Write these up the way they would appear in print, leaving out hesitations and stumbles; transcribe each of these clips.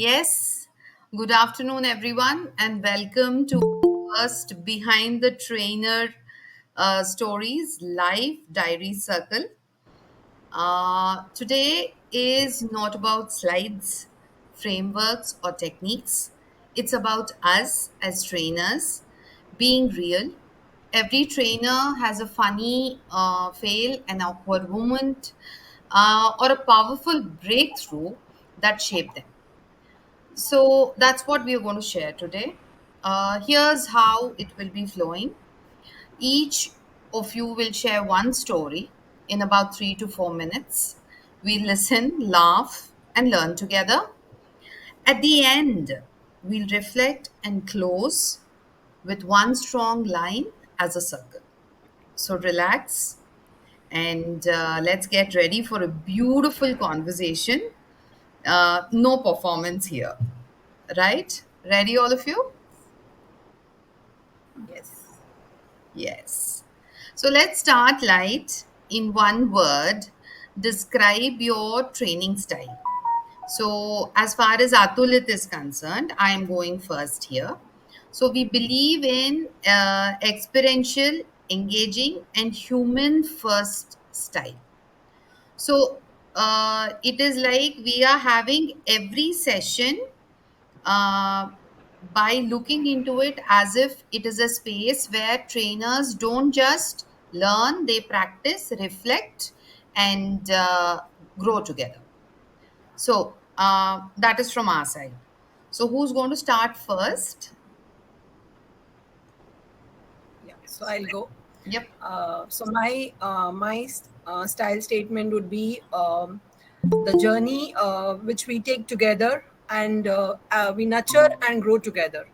Yes, good afternoon, everyone, and welcome to first Behind the Trainer Stories Live Diary Circle. Today is not about slides, frameworks, or techniques. It's about us as trainers being real. Every trainer has a funny fail, an awkward moment, or a powerful breakthrough that shaped them. So that's what we are going to share today. Here's how it will be flowing. Each of you will share one story in about 3 to 4 minutes. We listen, laugh, and learn together. At the end, we'll reflect and close with one strong line as a circle. So relax and let's get ready for a beautiful conversation. No performance here, right? Ready, all of you? Yes. Yes. So let's start light. In one word, describe your training style. So, as far as Atulith is concerned, I am going first here. So, we believe in experiential, engaging, and human first style. So, it is like we are having every session uh, by looking into it as if it is a space where trainers don't just learn, they practice, reflect, and grow together. So that is from our side. So who's going to start first? Yeah. So I'll go. Yep. So my style statement would be the journey which we take together and we nurture and grow together.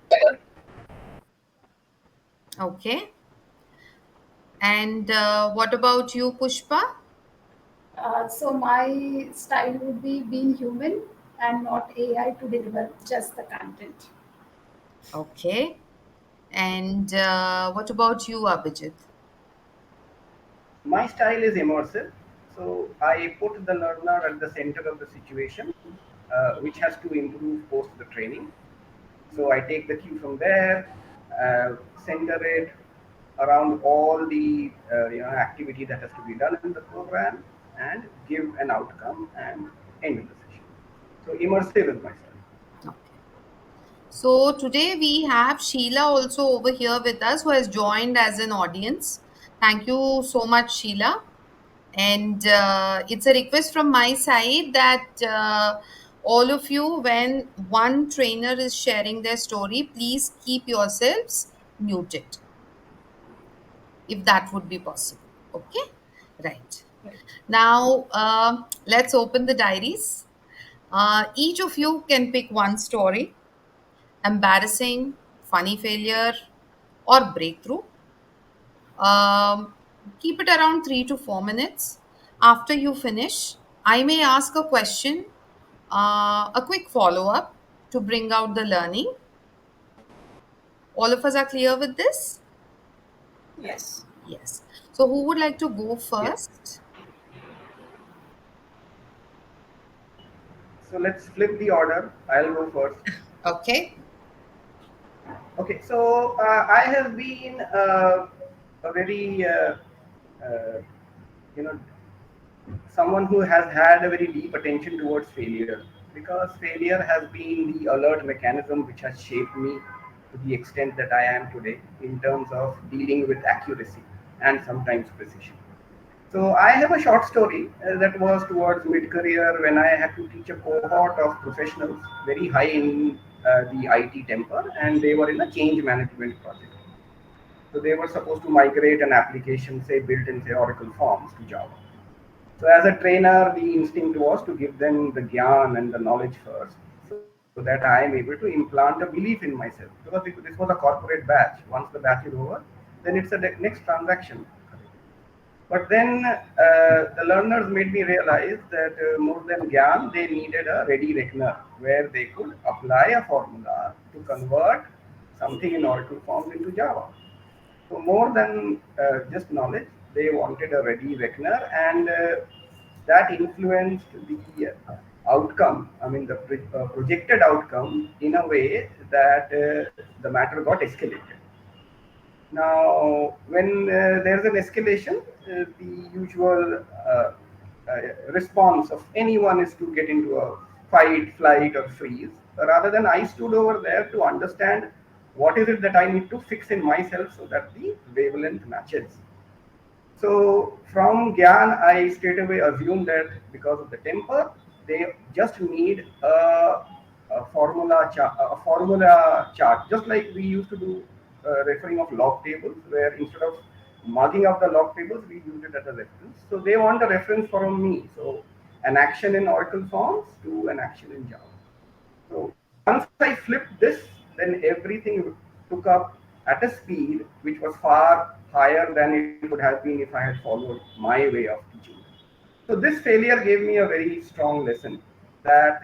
Okay. And what about you, Pushpa? So my style would be being human and not AI to deliver just the content. Okay. And what about you, Abhijit? My style is immersive, so I put the learner at the center of the situation, which has to improve post the training. So I take the cue from there, center it around all the activity that has to be done in the program, and give an outcome and end the session. So immersive is my style. Okay. So today we have Sheila also over here with us who has joined as an audience. Thank you so much, Sheila. And it's a request from my side that all of you, when one trainer is sharing their story, please keep yourselves muted if that would be possible. Okay? Right. Right. Now, let's open the diaries. Each of you can pick one story, embarrassing, funny failure, or breakthrough. Um, Keep it around 3 to 4 minutes. After you finish, I may ask a question, a quick follow up to bring out the learning. All of us are clear with this? Yes. Yes. So, who would like to go Yes. first? So let's flip the order. I'll go first. Okay. Okay, so I have been a very, you know, someone who has had a very deep attention towards failure, because failure has been the alert mechanism which has shaped me to the extent that I am today in terms of dealing with accuracy and sometimes precision. So I have a short story that was towards mid-career when I had to teach a cohort of professionals very high in the IT temper, and they were in a change management project. So they were supposed to migrate an application, say built in say Oracle Forms, to Java. So as a trainer, the instinct was to give them the gyan and the knowledge first, so that I am able to implant a belief in myself. Because this was a corporate batch. Once the batch is over, then it's a next transaction. But then the learners made me realize that more than Gyan, they needed a ready reckoner where they could apply a formula to convert something in Oracle forms into Java. So more than just knowledge, they wanted a ready reckoner, and that influenced the outcome, I mean the projected outcome, in a way that the matter got escalated. Now, when there's an escalation, the usual response of anyone is to get into a fight, flight, or freeze. Rather than I stood over there to understand what is it that I need to fix in myself so that the wavelength matches. So from Gyan, I straight away assume that because of the temper, they just need a formula chart, just like we used to do referring of log tables, where instead of marking up the log tables, we use it as a reference. So they want a reference from me. So an action in Oracle Forms to an action in Java. So once I flipped this, then everything took up at a speed which was far higher than it would have been if I had followed my way of teaching. So this failure gave me a very strong lesson that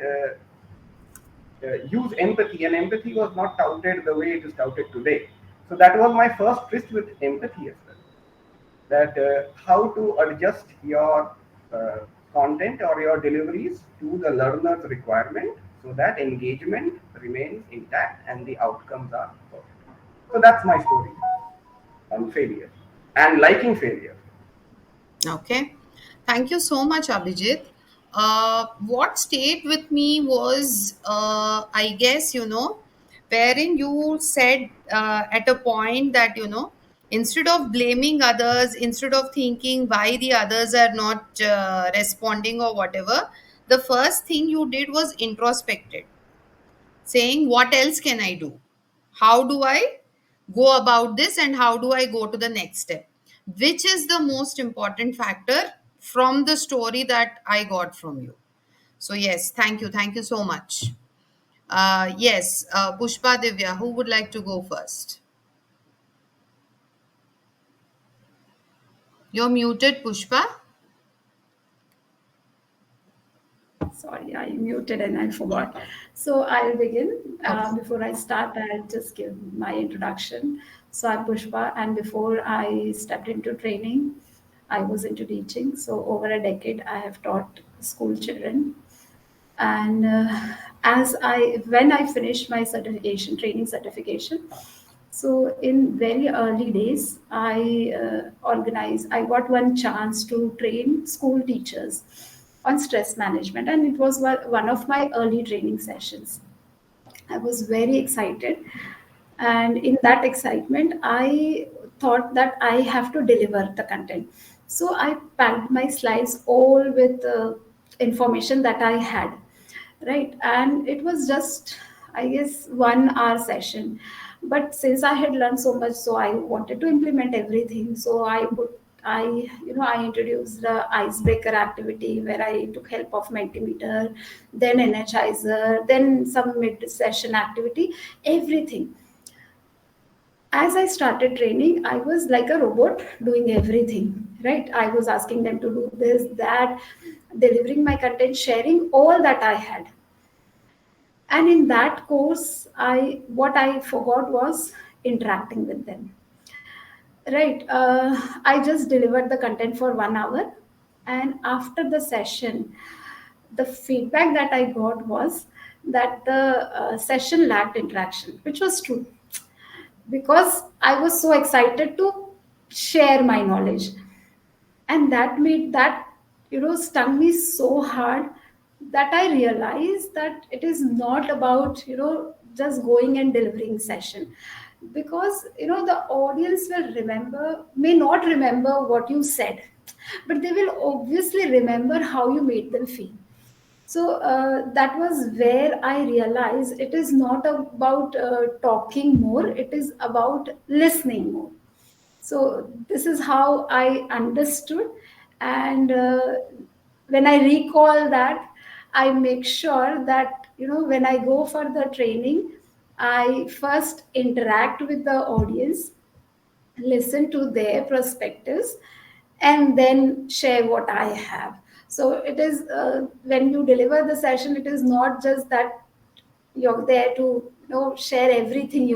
use empathy, and empathy was not touted the way it is touted today. So that was my first twist with empathy as well, that how to adjust your uh, content or your deliveries to the learner's requirement so that engagement remains intact and the outcomes are perfect. So that's my story on failure and liking failure. Okay. Thank you so much, Abhijit. What stayed with me was, I guess, wherein you said at a point that, instead of blaming others, instead of thinking why the others are not responding or whatever, the first thing you did was introspected, saying, what else can I do? How do I go about this and how do I go to the next step? Which is the most important factor from the story that I got from you. So, yes, thank you. Thank you so much. Yes, Pushpa Divya, who would like to go first? You're muted, Pushpa. Sorry, I muted and I forgot. So I'll begin. Okay. Before I start, I'll just give my introduction. So I'm Pushpa, and before I stepped into training, I was into teaching. So over a decade, I have taught school children. And as I when I finished my certification, training certification, so in very early days, I got one chance to train school teachers on stress management, and it was one of my early training sessions. I was very excited, and in that excitement, I thought that I have to deliver the content. So I packed my slides all with information that I had, right? And it was just, I guess, 1 hour session. But since I had learned so much, so I wanted to implement everything. So I introduced the icebreaker activity where I took help of Mentimeter, then Energizer, then some mid-session activity, everything. As I started training, I was like a robot doing everything, right? I was asking them to do this, that, delivering my content, sharing all that I had. And in that course, what I forgot was interacting with them. Right. I just delivered the content for 1 hour. And after the session, the feedback that I got was that the session lacked interaction, which was true because I was so excited to share my knowledge. And that made that, stung me so hard that I realized that it is not about, just going and delivering session, because the audience may not remember what you said, but they will obviously remember how you made them feel. So that was where I realized it is not about talking more, it is about listening more. So this is how I understood. And when I recall that, I make sure that, when I go for the training, I first interact with the audience, listen to their perspectives, and then share what I have. So it is, when you deliver the session, it is not just that you're there to, share everything,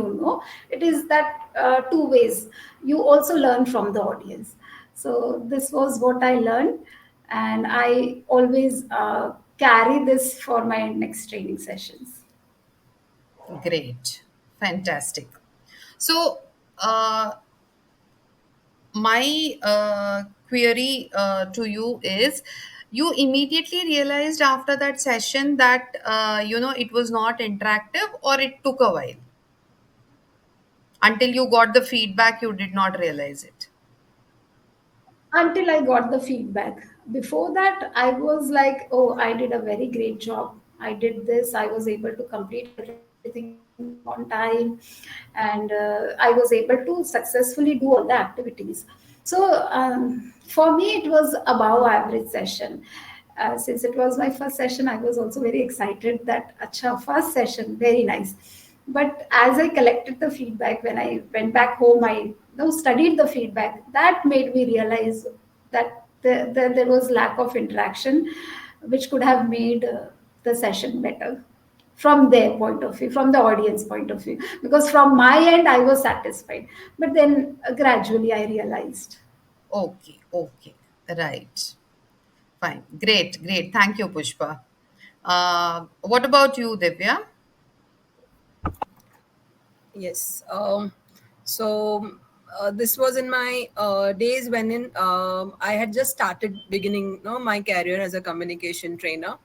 it is that two ways. You also learn from the audience. So this was what I learned. And I always carry this for my next training sessions. Great. Fantastic. So, my query to you is, you immediately realized after that session that it was not interactive, or it took a while until you got the feedback, you did not realize it? Until I got the feedback. Before that, I was like, oh, I did a very great job. I did this. I was able to complete everything on time. And I was able to successfully do all the activities. So for me, it was above average session. Since it was my first session, I was also very excited that, acha, first session, very nice. But as I collected the feedback, when I went back home, I now studied the feedback. That made me realize that there was lack of interaction, which could have made the session better from their point of view, from the audience point of view. Because from my end, I was satisfied. But then gradually I realized. Okay, okay, right. Fine. Great, great. Thank you, Pushpa. What about you, Divya? Yes. This was in my days when I had just started beginning my career as a communication trainer.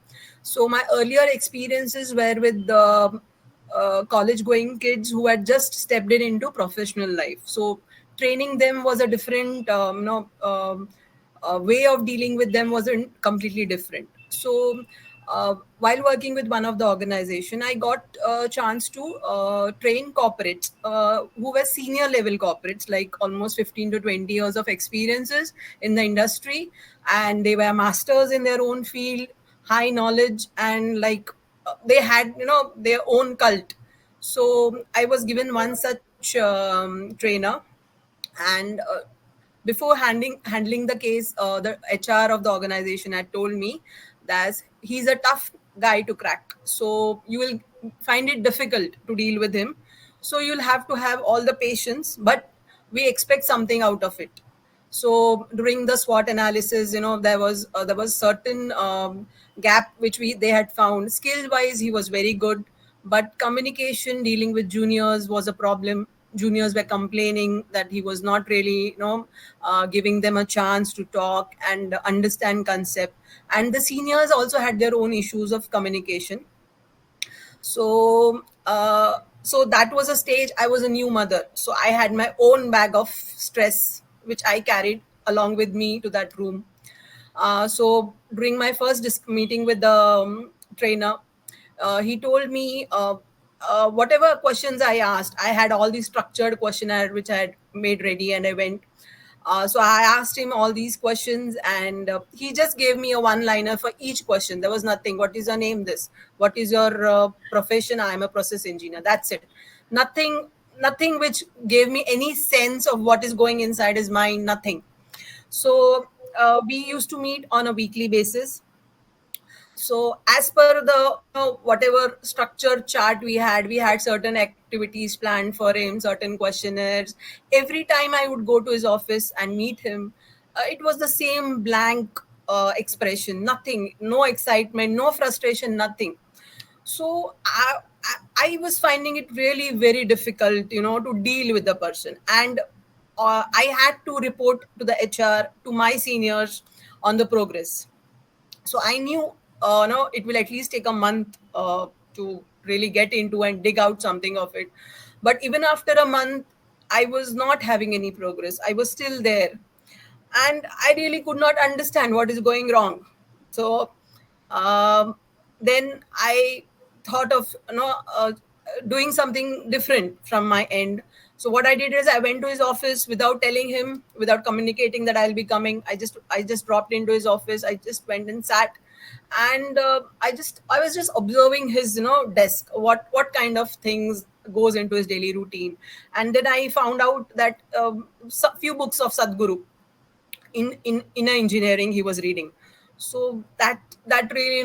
So my earlier experiences were with the college going kids who had just stepped in into professional life. So training them was a different way of dealing with them wasn't completely different. So while working with one of the organization, I got a chance to train corporates who were senior level corporates, like almost 15 to 20 years of experiences in the industry, and they were masters in their own field, high knowledge, and like they had their own cult. So I was given one such trainer, and before handling the case, the HR of the organization had told me that he's a tough guy to crack, so you will find it difficult to deal with him. So you'll have to have all the patience, but we expect something out of it. So during the SWOT analysis, there was certain gap which we they had found. Skill wise, he was very good, but communication, dealing with juniors was a problem. Juniors were complaining that he was not really giving them a chance to talk and understand concept, and the seniors also had their own issues of communication. So that was a stage. I was a new mother, so I had my own bag of stress which I carried along with me to that room. So during my first meeting with the trainer, he told me whatever questions I asked, I had all these structured questionnaire which I had made ready, and I went. So I asked him all these questions, and he just gave me a one-liner for each question. There was nothing. What is your name? This. What is your profession? I am a process engineer. That's it. Nothing. Nothing which gave me any sense of what is going inside his mind. Nothing. So we used to meet on a weekly basis. So as per the whatever structure chart we had certain activities planned for him, certain questionnaires. Every time I would go to his office and meet him, it was the same blank expression, nothing, no excitement, no frustration, nothing. So I was finding it really very difficult, to deal with the person. And I had to report to the HR, to my seniors, on the progress. So I knew no, it will at least take a month to really get into and dig out something of it. But even after a month, I was not having any progress. I was still there, and I really could not understand what is going wrong. So um, then I thought of doing something different from my end. So what I did is I went to his office without telling him, without communicating that I'll be coming. I just dropped into his office. I just went and sat, and I was just observing his desk, what kind of things goes into his daily routine. And then I found out that few books of Sadhguru in engineering he was reading. So that really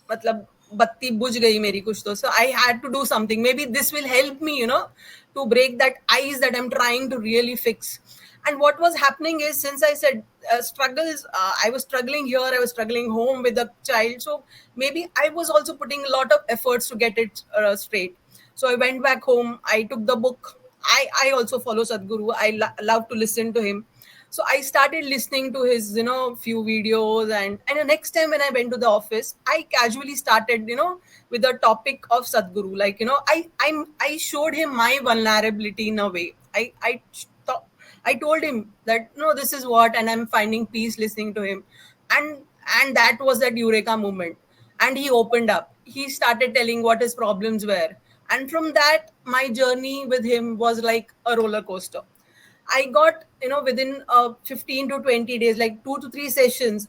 मतलब बत्ती बुझ गई मेरी कुछ तो. So I had to do something. Maybe this will help me to break that ice that I'm trying to really fix. And what was happening is, since I said struggles, I was struggling here, I was struggling home with the child, so maybe I was also putting a lot of efforts to get it straight. So I went back home, I took the book. I also follow Sadhguru. I love to listen to him. So I started listening to his, few videos, and the next time when I went to the office, I casually started, with the topic of Sadhguru. Like, I showed him my vulnerability in a way. I told him that, no, this is what, and I'm finding peace listening to him. And that was that eureka moment. And he opened up. He started telling what his problems were. And from that, my journey with him was like a roller coaster. I got, within 15 to 20 days, like 2 to 3 sessions,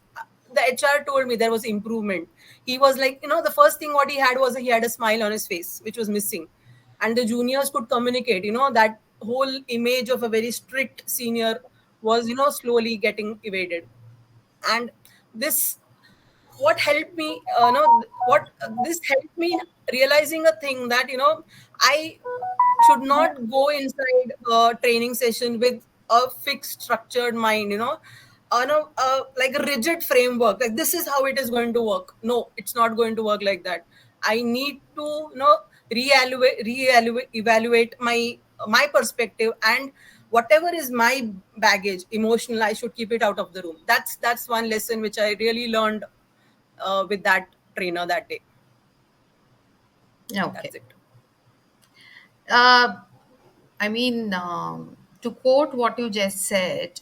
the HR told me there was improvement. He was like, the first thing what he had was he had a smile on his face, which was missing. And the juniors could communicate, that whole image of a very strict senior was, slowly getting evaded. And this what helped me no what this helped me in realizing a thing, that I should not go inside a training session with a fixed structured mind, like a rigid framework, like this is how it is going to work. No, it's not going to work like that. I need to, evaluate my perspective, and whatever is my baggage emotional, I should keep it out of the room. That's one lesson which I really learned with that trainer that day. Okay. That's it. Uh, I mean, to quote what you just said,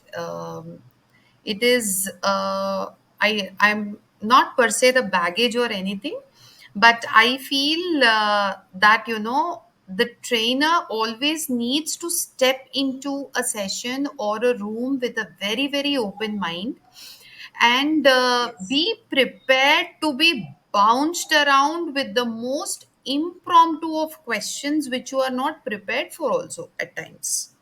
it is I'm not per se the baggage or anything, but I feel that the trainer always needs to step into a session or a room with a very very open mind, and Yes. be prepared to be bounced around with the most impromptu of questions which you are not prepared for also at times.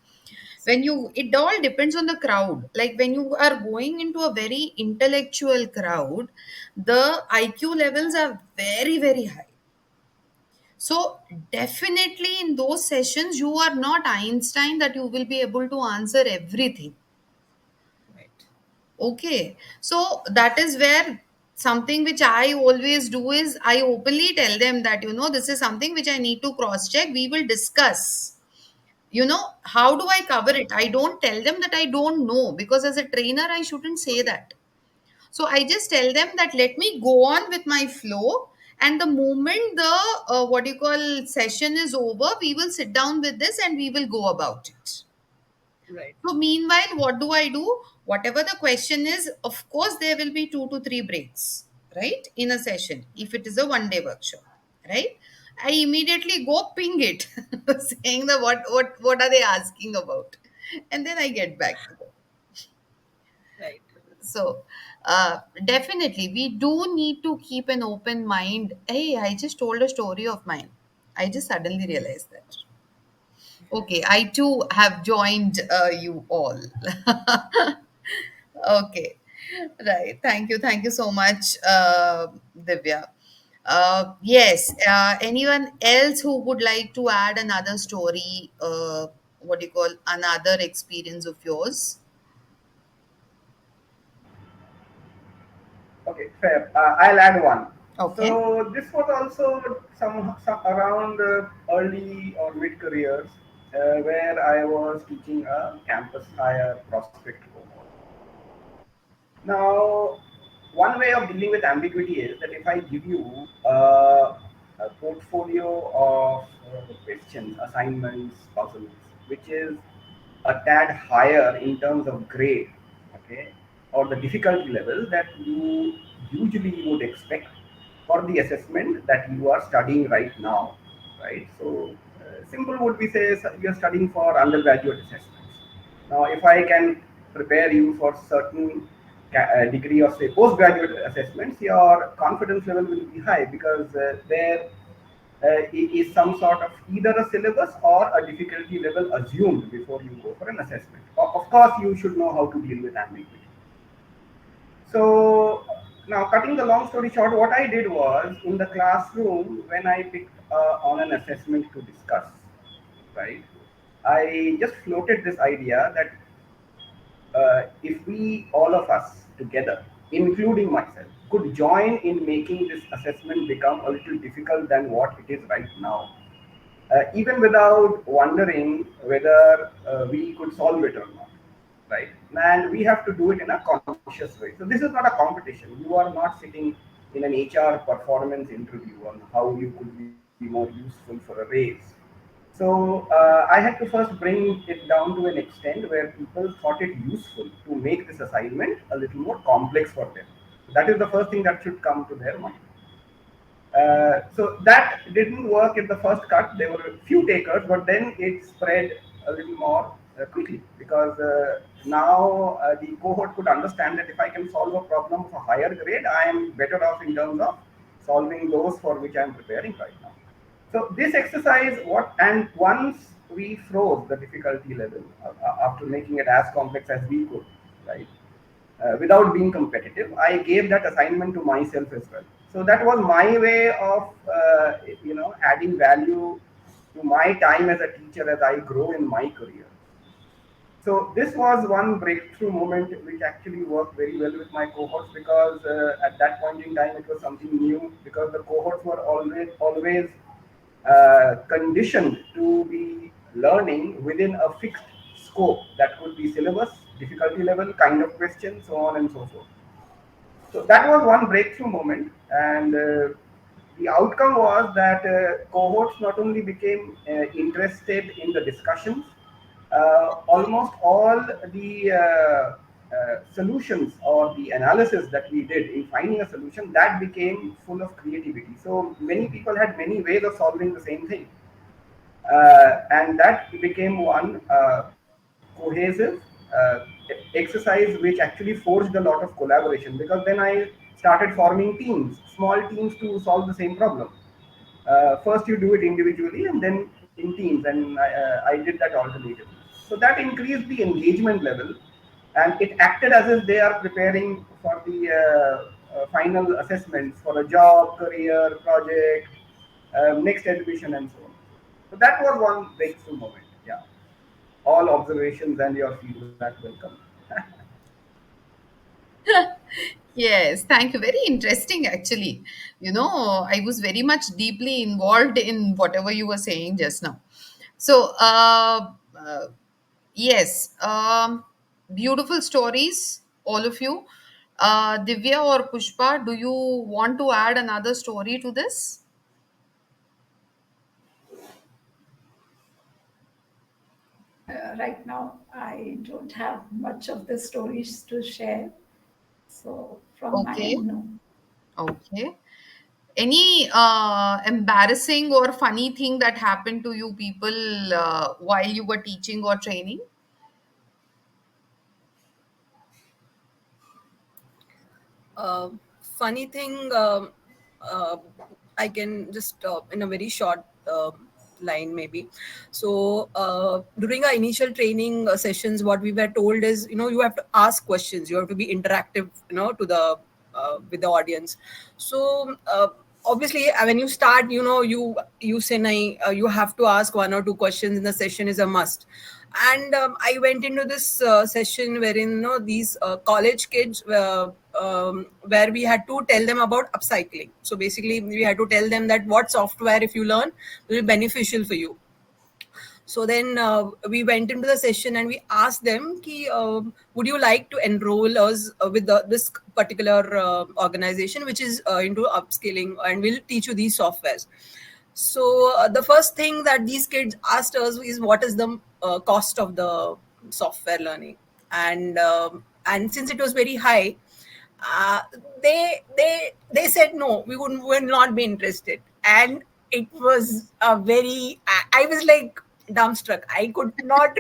When you It all depends on the crowd. Like when you are going into a very intellectual crowd, the IQ levels are very very high. So definitely in those sessions you are not Einstein that you will be able to answer everything. Right. Okay, so that is where something which I always do is I openly tell them that this is something which I need to cross check. We will discuss. How do I cover it? I don't tell them that I don't know, because as a trainer I shouldn't say that. So I just tell them that let me go on with my flow, and the moment the what you call session is over, we will sit down with this and we will go about it. Right. So, meanwhile, what do I do? Whatever the question is, of course, there will be 2 to 3 breaks, right, in a session if it is a 1 day workshop, right? I immediately go ping it, saying the what are they asking about, and then I get back to them. Right. So, definitely, we do need to keep an open mind. Hey, I just told a story of mine. I just suddenly realized that. Okay, I too have joined you all. Okay, right. Thank you so much, Divya. Yes. Anyone else who would like to add another story? What do you call another experience of yours? Okay, fair. I'll add one. Okay. So this was also some around early or mid careers, where I was teaching a campus hire prospect cohort. Now, one way of dealing with ambiguity is that if I give you a portfolio of questions, assignments, puzzles, which is a tad higher in terms of grade, okay, or the difficulty level that you usually would expect for the assessment that you are studying right now, right? So, simple would be say you are studying for undergraduate assessments. Now, if I can prepare you for certain degree of say postgraduate assessments, your confidence level will be high because there is some sort of either a syllabus or a difficulty level assumed before you go for an assessment. Of course, you should know how to deal with ambiguity. So now, cutting the long story short, what I did was in the classroom when I picked on an assessment to discuss, right? I just floated this idea that if we, all of us together, including myself, could join in making this assessment become a little difficult than what it is right now, even without wondering whether we could solve it or not, right? And we have to do it in a conscious way. So this is not a competition. You are not sitting in an HR performance interview on how you could be more useful for a raise. So I had to first bring it down to an extent where people thought it useful to make this assignment a little more complex for them. That is the first thing that should come to their mind. So that didn't work in the first cut. There were a few takers, but then it spread a little more quickly because now the cohort could understand that if I can solve a problem of a higher grade, I am better off in terms of solving those for which I am preparing right now. So this exercise, what and once we froze the difficulty level after making it as complex as we could, right? Without being competitive, I gave that assignment to myself as well. So that was my way of adding value to my time as a teacher as I grow in my career. So this was one breakthrough moment which actually worked very well with my cohorts because at that point in time it was something new because the cohorts were always conditioned to be learning within a fixed scope that could be syllabus, difficulty level, kind of question, so on and so forth. So that was one breakthrough moment, and the outcome was that cohorts not only became interested in the discussions, almost all the solutions or the analysis that we did in finding a solution that became full of creativity. So many people had many ways of solving the same thing, and that became one cohesive exercise which actually forged a lot of collaboration because then I started forming teams, small teams to solve the same problem. First, you do it individually and then in teams, and I did that alternatively. So that increased the engagement level, and it acted as if they are preparing for the final assessments for a job, career, project, next admission, and so on. So that was one breakthrough moment. Yeah, all observations and your feedback welcome. Yes, thank you. Very interesting, actually. I was very much deeply involved in whatever you were saying just now. So, yes, beautiful stories, all of you. Divya or Pushpa, do you want to add another story to this? Right now, I don't have much of the stories to share. So from my Okay, end, no. okay. Any embarrassing or funny thing that happened to you people while you were teaching or training? Funny thing, uh, I can just in a very short line maybe. So during our initial training sessions, what we were told is, you have to ask questions, you have to be interactive, to the with the audience. So obviously when you start, you say you have to ask one or two questions in the session is a must. And I went into this session wherein these college kids where we had to tell them about upcycling. So basically we had to tell them that what software if you learn will be beneficial for you. So then we went into the session and we asked them ki, would you like to enroll us with this particular organization which is into upskilling and will teach you these softwares. So the first thing that these kids asked us is what is the cost of the software learning, and since it was very high, uh, they said no, we would not be interested. And it was a very I was like dumbstruck. I could not,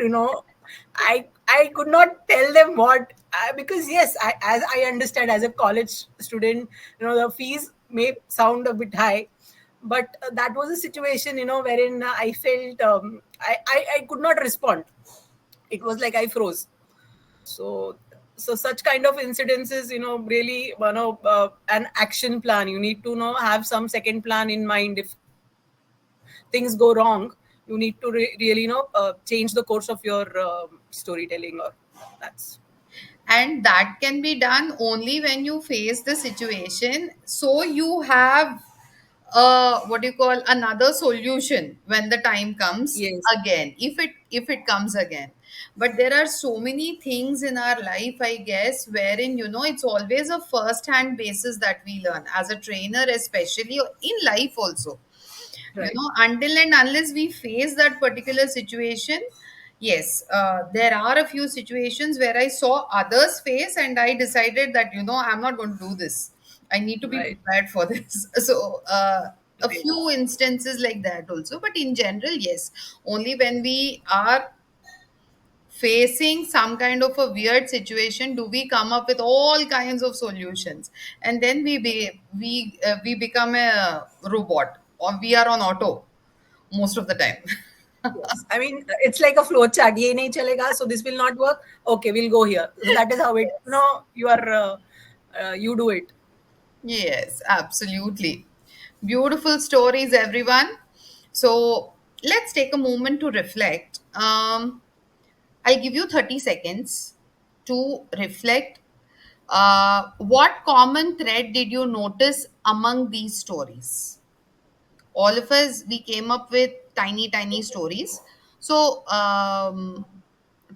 I could not tell them what, because yes, as I understand as a college student, the fees may sound a bit high, but that was a situation, wherein I felt I could not respond. It was like I froze. So such kind of incidences, really, an action plan. You need to have some second plan in mind. If things go wrong, you need to really change the course of your storytelling, or that's. And that can be done only when you face the situation, so you have what do you call, another solution when the time comes Yes, again, if it comes again. But there are so many things in our life, I guess, wherein, it's always a first hand basis that we learn as a trainer, especially in life also. right. Until and unless we face that particular situation. Yes, there are a few situations where I saw others face, and I decided that, I'm not going to do this. I need to be Right, prepared for this. So a right. few instances like that also, but in general, yes, only when we are facing some kind of a weird situation do we come up with all kinds of solutions, and then we become a robot, or we are on auto most of the time. Yes, I mean it's like a flow chart. ये नहीं चलेगा, so this will not work. Okay, we'll go here. So that is how it. You are you do it. Yes, absolutely. Beautiful stories, everyone. So let's take a moment to reflect. I'll give you 30 seconds to reflect. What common thread did you notice among these stories? All of us, we came up with tiny, tiny stories. So,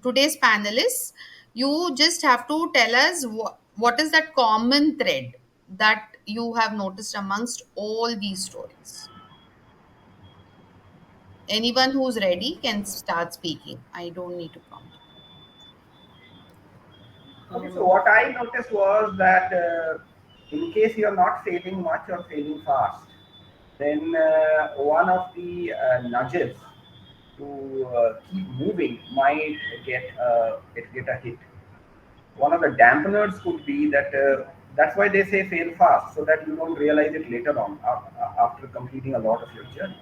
today's panelists, you just have to tell us what is that common thread that you have noticed amongst all these stories. Anyone who's ready can start speaking. I don't need to prompt. Okay, so what I noticed was that in case you are not failing much or failing fast, then one of the nudges to keep moving might get a hit. One of the dampeners could be that that's why they say fail fast, so that you don't realize it later on after completing a lot of your journey.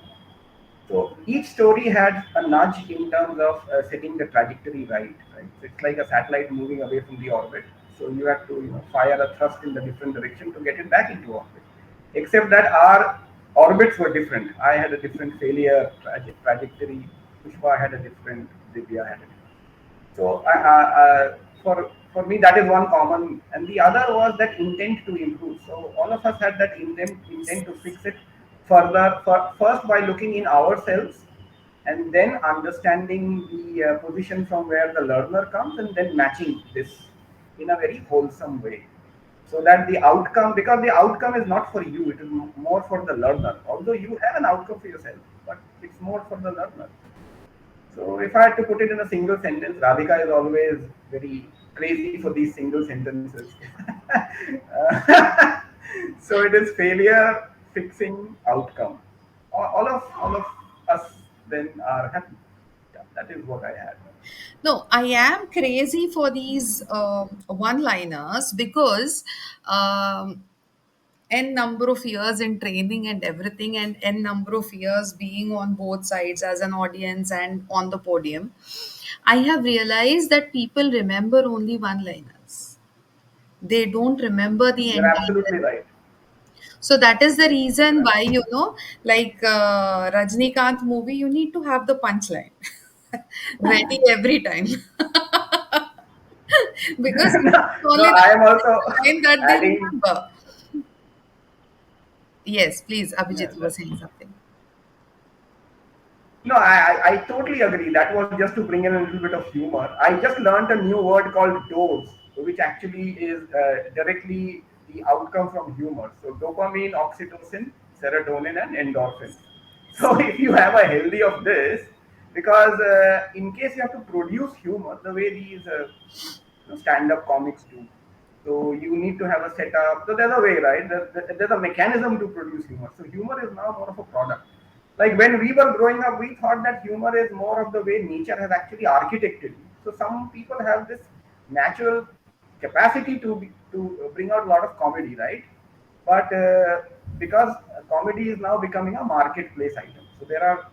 So each story had a nudge in terms of setting the trajectory right. Right, so it's like a satellite moving away from the orbit. So you have to fire a thrust in the different direction to get it back into orbit. Except that our orbits were different. I had a different failure trajectory. Pushpa had a different. Divya had a different. So for me, that is one common, and the other was that intent to improve. So all of us had that intent to fix it further. First, by looking in ourselves, and then understanding the position from where the learner comes, and then matching this in a very wholesome way. So that the outcome, because the outcome is not for you, it is more for the learner. Although you have an outcome for yourself, but it's more for the learner. So if I had to put it in a single sentence, Radhika is always very crazy for these single sentences. So it is failure, fixing, outcome. All of us then are happy. Yeah, that is what I had. No, I am crazy for these one liners because n number of years in training and everything, and n number of years being on both sides as an audience and on the podium, I have realized that people remember only one liners. They don't remember the You're entire. absolutely right. So that is the You're reason why, absolutely like Rajnikant movie, you need to have the punchline ready every time. Because right. it's No, only I that am also line that they adding. remember. Yes, please, Yeah, Abhijit, you were saying something. no, I totally agree. That was just to bring in a little bit of humor. I just learned a new word called dose, which actually is directly the outcome from humor. So dopamine, oxytocin, serotonin, and endorphins. So if you have a healthy of this, because in case you have to produce humor, the way these stand-up comics do, so you need to have a setup. So there's a way, right? There's a mechanism to produce humor. So humor is now more of a product. Like when we were growing up, we thought that humor is more of the way nature has actually architected you. So some people have this natural capacity to bring out a lot of comedy, right? But because comedy is now becoming a marketplace item, so there are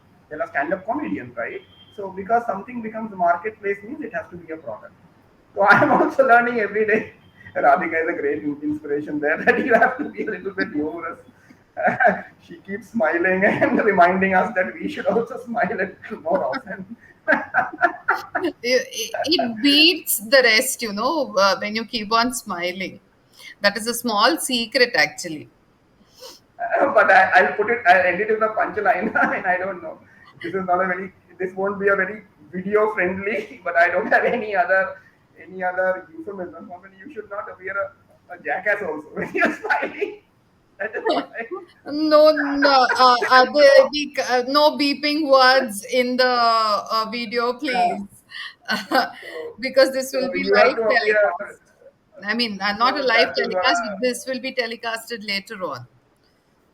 stand-up comedians, right? So because something becomes a marketplace means it has to be a product. So I am also learning every day. Radhika is a great inspiration there that you have to be a little bit humorous. She keeps smiling and reminding us that we should also smile a little more often. It beats the rest, when you keep on smiling. That is a small secret, actually. But I'll put it. I'll end it with a punchline. I mean, I don't know. This is not a very. This won't be a very video friendly. But I don't have any other euphemism. I mean, you should not appear a jackass also when you're smiling. That is what I. No, no, no beeping words in the video, please. So, Because this will so be you have live to appear. telecast. I mean, not a So live that is. telecast, but this will be telecasted later on.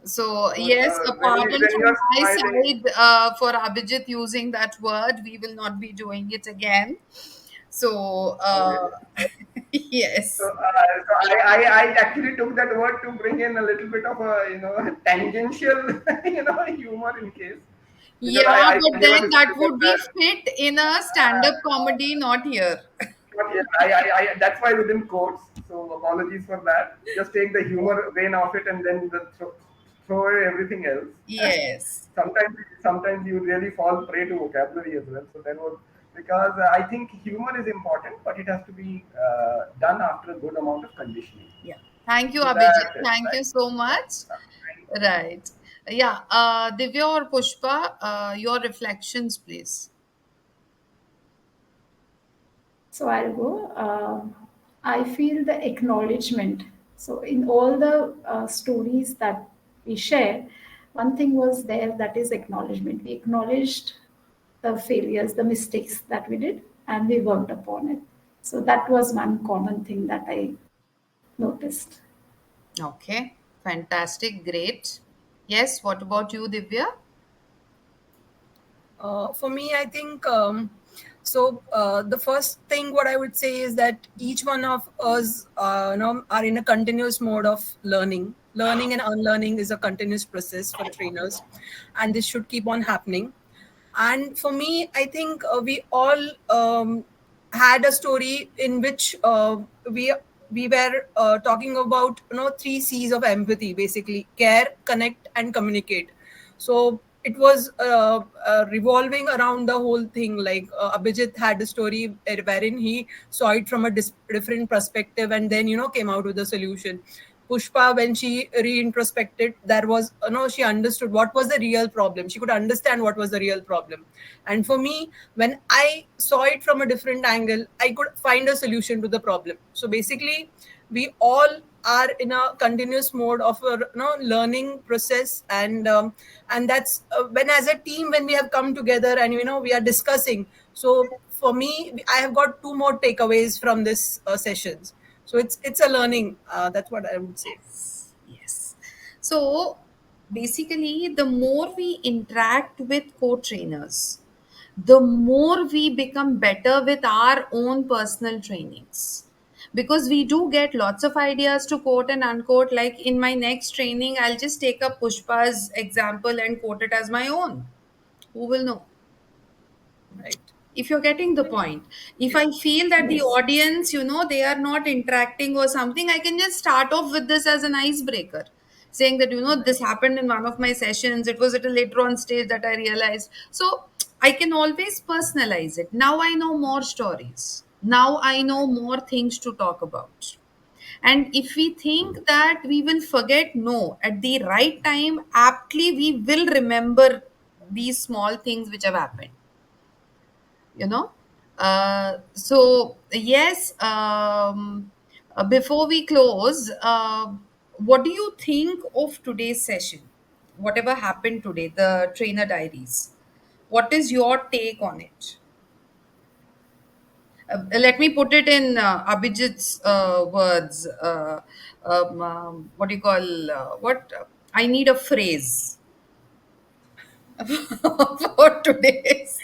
So, So yes, a pardon when you from are my smiling, side for Abhijit using that word. We will not be doing it again. So, okay. yes. So I actually took that word to bring in a little bit of a tangential humor in case, because Yeah, I but gave a then that disclaimer would be that fit in a stand-up comedy, not here. not yet. That's why within quotes. So apologies for that. Just take the humor vein of it and then throw away everything else. Yes. Sometimes you really fall prey to vocabulary as well. So then was because I think humor is important, but it has to be done after a good amount of conditioning. Yeah. Thank you, So Abhijit. that is Thank you right. so Yeah. much. Thank you. Right. Yeah. Divya or Pushpa, your reflections, please. So I'll go. I feel the acknowledgement. So in all the stories that we share, one thing was there, that is acknowledgement. We acknowledged the failures, the mistakes that we did, and we worked upon it. So that was one common thing that I noticed. Okay. Fantastic. Great. Yes. What about you, Divya? For me, I think the first thing what I would say is that each one of us, are in a continuous mode of learning. Learning and unlearning is a continuous process for trainers, and this should keep on happening. And for me, I think we all had a story in which we were talking about three C's of empathy, basically: care, connect, and communicate. So it was revolving around the whole thing. Like Abhijit had a story wherein he saw it from a different perspective, and then came out with a solution. Pushpa, when she reintrospected, there was no, she understood what was the real problem. She could understand what was the real problem. And for me, when I saw it from a different angle, I could find a solution to the problem. So basically, we all are in a continuous mode of a learning process, and that's when, as a team, when we have come together and we are discussing. So for me, I have got two more takeaways from this sessions. So it's a learning. That's what I would say. Yes. So basically, the more we interact with co trainers, the more we become better with our own personal trainings. Because we do get lots of ideas to quote and unquote. Like in my next training, I'll just take up Pushpa's example and quote it as my own. Who will know? Right. If you're getting the point, if I feel that the Yes. audience, they are not interacting or something, I can just start off with this as an icebreaker, saying that this happened in one of my sessions, it was at a later on stage that I realized. So I can always personalize it. Now I know more stories, now I know more things to talk about. And if we think that we will forget, no, at the right time, aptly we will remember these small things which have happened, you know so yes, before we close, what do you think of today's session, whatever happened today, the Trainer Diaries? What is your take on it? Let me put it in Abhijit's words. What do you call, what I need a phrase for today's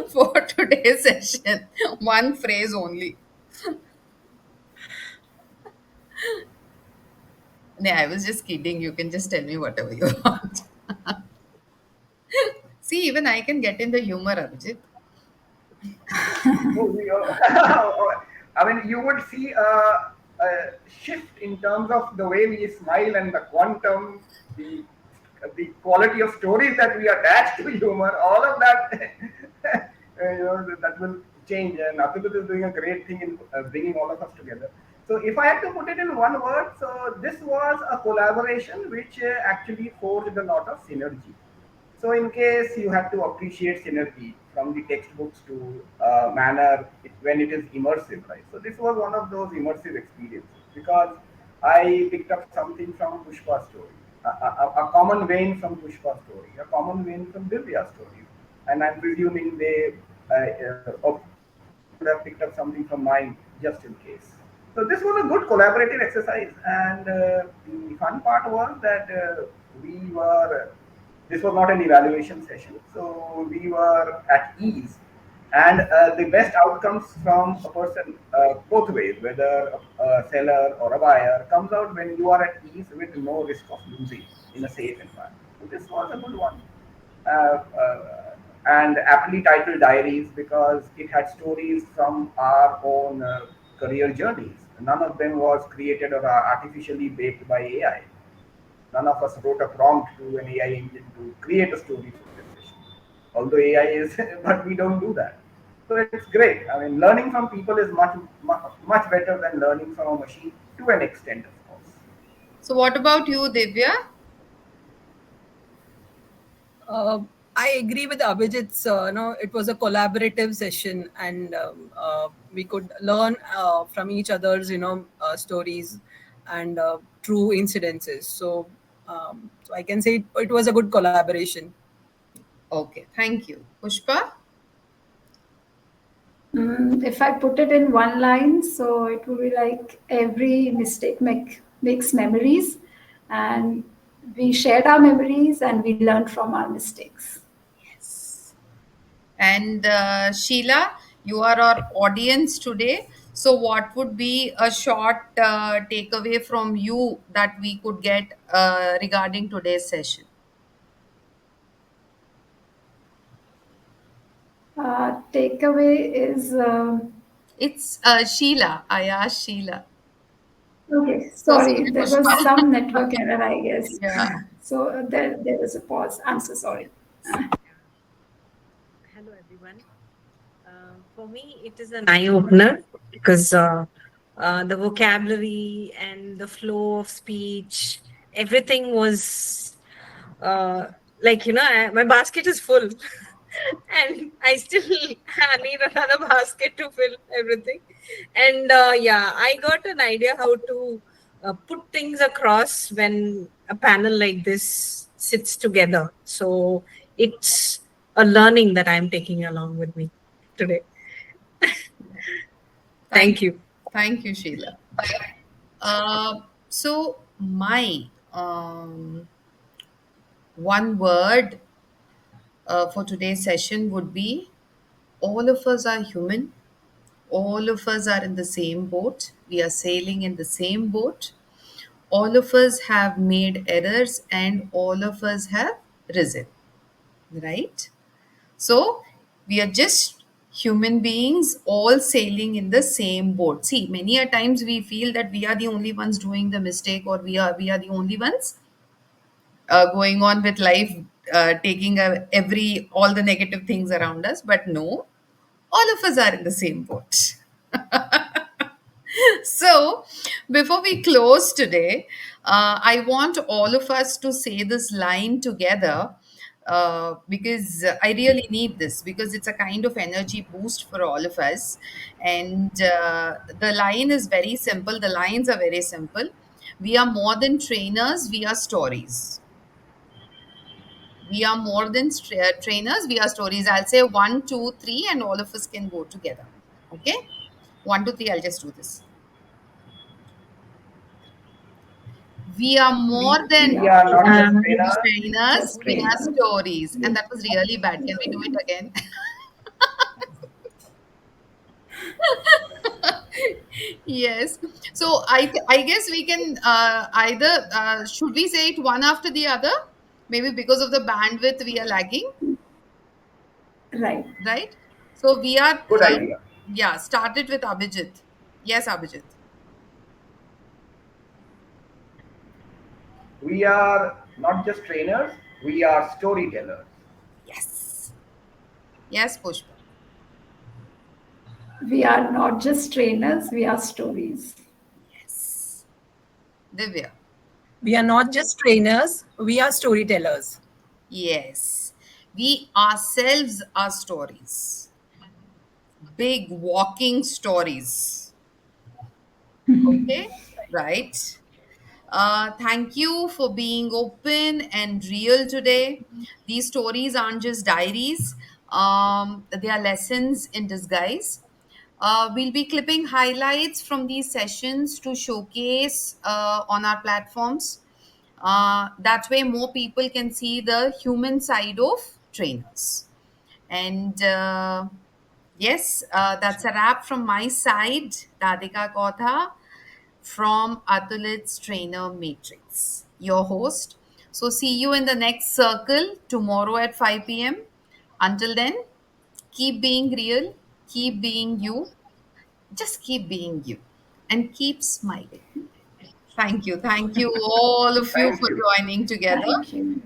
for today's session. One phrase only. No, I was just kidding. You can just tell me whatever you want. See, even I can get in the humor, Abhijit. No, I mean, you would see a shift in terms of the way we smile and the quantum, the the quality of stories that we attach to humor. All of that that will change. And Atulith is doing a great thing in bringing all of us together. So if I had to put it in one word, so this was a collaboration which actually forged a lot of synergy. So in case you have to appreciate synergy from the textbooks to manner when it is immersive, right? So this was one of those immersive experiences because I picked up something from Pushpa's story, a common vein from Pushpa's story, a common vein from Divya's story, and I'm presuming they would have picked up something from mine just in case. So this was a good collaborative exercise, and the fun part was that we were. This was not an evaluation session, so we were at ease, and the best outcomes from a person both ways, whether a seller or a buyer, comes out when you are at ease with no risk of losing in a safe environment. So this was a good one. And aptly titled Diaries because it had stories from our own career journeys. None of them was created or artificially baked by AI. None of us wrote a prompt to an AI engine to create a story for this session. Although AI is, but we don't do that. So it's great. I mean, learning from people is much better than learning from a machine to an extent, of course. So, what about you, Divya? Uh, I agree with Abhijit's. It was a collaborative session, and we could learn from each other's, stories and true incidences. So I can say it was a good collaboration. Okay, thank you. Pushpa? If I put it in one line, so it would be like every mistake makes memories, and we shared our memories and we learned from our mistakes. Yes. And Sheila, you are our audience today. So, what would be a short takeaway from you that we could get regarding today's session? Takeaway is It's Sheila. I asked Sheila. okay. So Sorry, sorry, there was Pushpa. some network error, I guess. Yeah. So there was a pause. I'm so sorry. Hello, everyone. For me, it is an eye opener because the vocabulary and the flow of speech, everything was uh, like, my basket is full and I still need another basket to fill everything. And yeah, I got an idea how to put things across when a panel like this sits together. So it's a learning that I'm taking along with me today. Thank Thank you. thank you, Sheila. So my one word for today's session would be all of us are human. All of us are in the same boat. We are sailing in the same boat. All of us have made errors and all of us have risen, right? So we are just human beings all sailing in the same boat. See, many a times we feel that we are the only ones doing the mistake, or we are the only ones going on with life, taking every all the negative things around us. But no, all of us are in the same boat. So, before we close today, I want all of us to say this line together because I really need this because it's a kind of energy boost for all of us. And the line is very simple, the lines are very simple. We are more than trainers, we are stories. We are more than trainers, we are stories. I'll say one, two, three, and all of us can go together. Okay? One, two, three, I'll just do this. We are more We We than are are not just trainers. trainers, just we are trainers. stories. And that was really bad. Can we do it again? Yes. So I guess we can either should we say it one after the other? Maybe because of the bandwidth we are lagging, Right. right? So we are Good idea. yeah, started with Abhijit. Yes, Abhijit. We are not just trainers, we are storytellers. Yes. Yes, Pushpa. We are not just trainers, we are stories. Yes. Divya. We are not just trainers, we are storytellers. Yes. We ourselves are stories. Big walking stories. Okay? Right. Thank you for being open and real today. These stories aren't just diaries, they are lessons in disguise. We'll be clipping highlights from these sessions to showcase on our platforms. That way, more people can see the human side of trainers. And yes, that's a wrap from my side, Radhika Kotha from Atulith's Trainer Matrix, your host. So, see you in the next circle tomorrow at 5 p.m. Until then, keep being real, keep being you, just keep being you, and keep smiling. Thank you. Thank you, all of you, Thank for you. joining together. Thank you.